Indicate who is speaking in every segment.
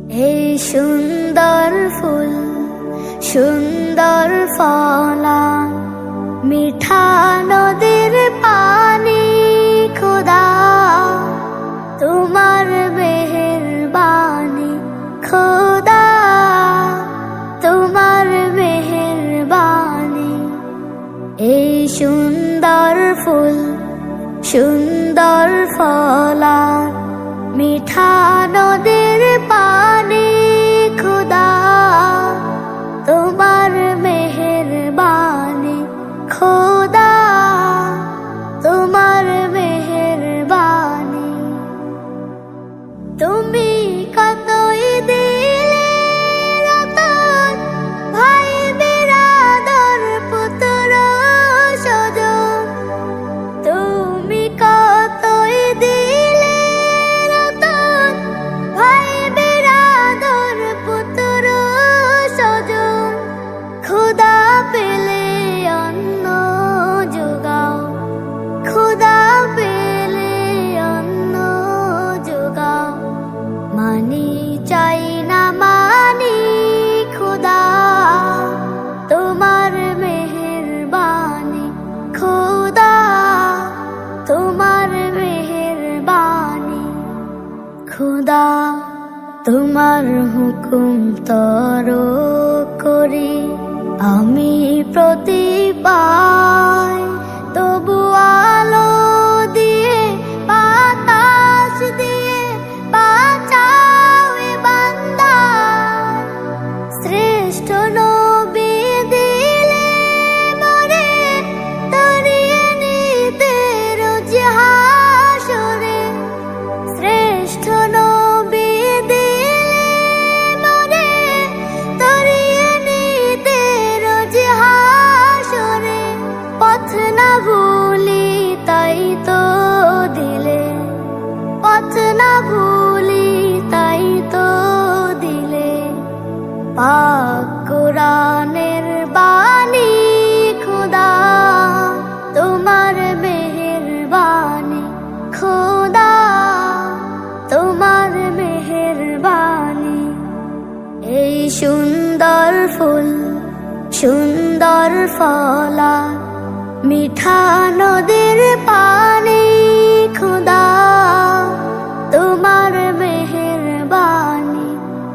Speaker 1: এই সুন্দর ফুল সুন্দর ফলা মিঠা নদীর পানি খোদা তোমার মেহেরবানি খোদা তোমার মেহেরবানি এই সুন্দর ফুল সুন্দর ফলা মিঠা নদীর পানি খোদা তোমার মেহেরবানি খোদা তোমার মেহেরবানি তুমি কতই দিলে রতন ভাই বিরাদর পুত্র স্বজন তুমি কতই দিলে রতন ভাই বিরাদর পুত্র স্বজন খোদা পেলে অন্ন যোগাও খোদা পেলে অন্ন যোগাও মানি চাই না মানি খোদা তোমার মেহেরবানি খোদা তোমার মেহেরবানি খোদা তোমার হুকুম তর করি আমি প্রতি পাই তবু আলো দিয়ে বাতাস দিয়ে বাঁচাও এ বান্দা শ্রেষ্ঠ নবী দিলে মরে তরিয়ে নিতে রোজ হাসরে শ্রেষ্ঠ নবী দিলে মরে তরিয়ে নিতে রোজ হাসরে পথ না ভুলি তাই তো দিলে পথ না ভুলি তাই তো দিলে পাক কোরআনের বাণী খোদা তোমার মেহেরবানি খোদা তোমার মেহেরবানি এই সুন্দর ফুল সুন্দর ফলা মিঠা নদীর পানি খোদা তোমার মেহেরবানি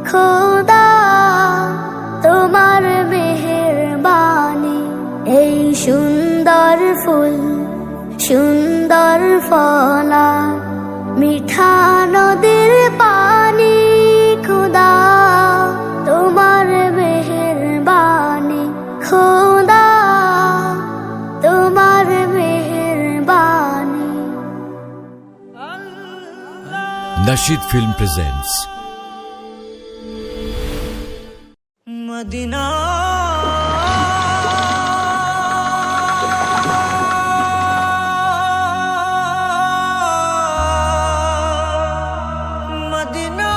Speaker 1: খোদা তোমার মেহেরবানি এই সুন্দর ফুল সুন্দর ফলা মিঠা নদীর পানি খোদা তোমার মেহেরবানি খোদা তোমার মেহেরবানি
Speaker 2: Nasheed Film presents
Speaker 3: Medina Medina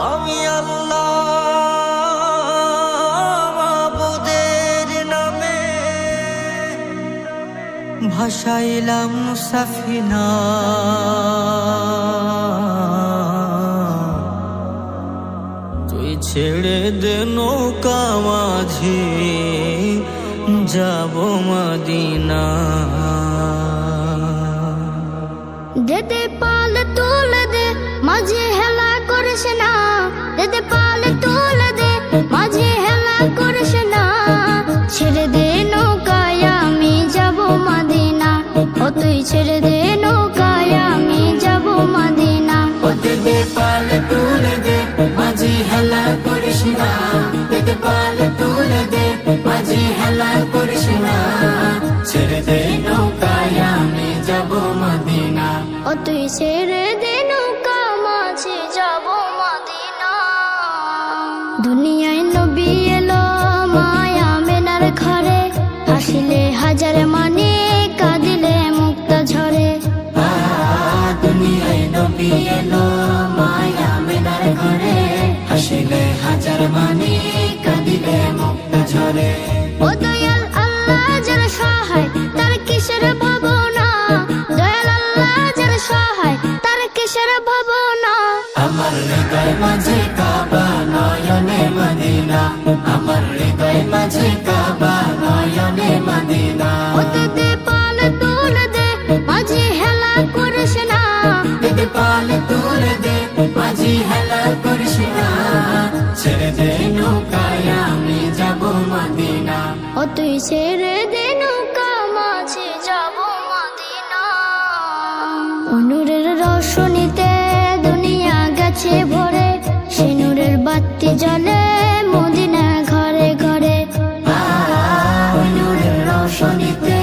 Speaker 3: আমি আল্লাহ মাবুদের নামে ভাসাইলাম সাফিনা তুই ছেড়ে দে নৌকা মাঝি যাব মদিনা
Speaker 1: দেদে পাল তুলে দে মাঝে হেলা করিস না দেদে পাল তুলে দে মাঝে হেলা করিস না ছেড়ে দে নৌকায় আমি যাব মদিনা ও তুই ছেড়ে দে নৌকায় আমি যাব মদিনা
Speaker 4: ও দেদে পাল তুলে দে মাঝি হেলা করিস না দেদে পাল তুলে দে মাঝি হেলা করিস না ছেড়ে দে নৌকায় আমি যাব মদিনা
Speaker 1: ও তুই ছেড়ে দে নৌকা মাঝে যাব মদিনা দুনিয়ায় নবী এলো মায়া মেনার ঘরে হাসিলে হাজার মানে কাঁদিলে মুক্তা ঝরে
Speaker 4: দুনিয়ায় নবী এলো মায়া মেনার ঘরে হাসিলে হাজার মানি কাঁদিলে ঘরে
Speaker 1: ও দয়াল আল্লাহ যার সহায় তার কিসের ভাবনা, দয়াল আল্লাহ যার সহায় তার কিসের ভাবনা।
Speaker 4: আমার হৃদয় মাঝে কাবা নয়নে মদিনা, আমার হৃদয় মাঝে কাবা নয়নে মদিনা।
Speaker 1: ওতে দে পাল তুল দে মাঝে হেলা করিস না,
Speaker 4: দে পাল তুলে দে মাঝি হেলা করিস না, ছেড়ে দে নৌকায় আমি যাব মদিনা।
Speaker 1: ও তুই ছেড়ে দে নৌকা মাঝে যাব মদিনা। নূরের রোশনীতে দুনিয়া গেছে ভরে, সে নূরের বাতি জ্বলে মদিনা ঘরে ঘরে।
Speaker 4: নূরের রোশনীতে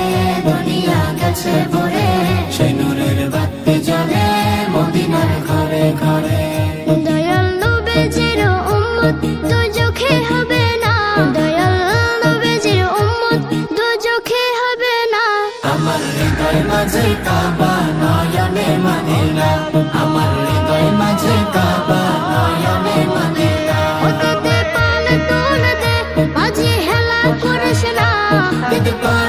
Speaker 4: দুনিয়া গেছে ভরে, সেই নূরের বাতি জ্বলে মদিনার ঘরে ঘরে।
Speaker 1: দয়াল নবীজির উম্মত দুজখে হবে না, দয়াল নবীজির উম্মত দুজখে হবে না।
Speaker 4: আমার হৃদয় মাঝে কাবা নয়নে মদিনা, আমার হৃদয় মাঝে কাবা নয়নে মদিনা।
Speaker 1: ওতে দে পাল তুল দে মাঝে হেলা করিস না,
Speaker 4: দে পাল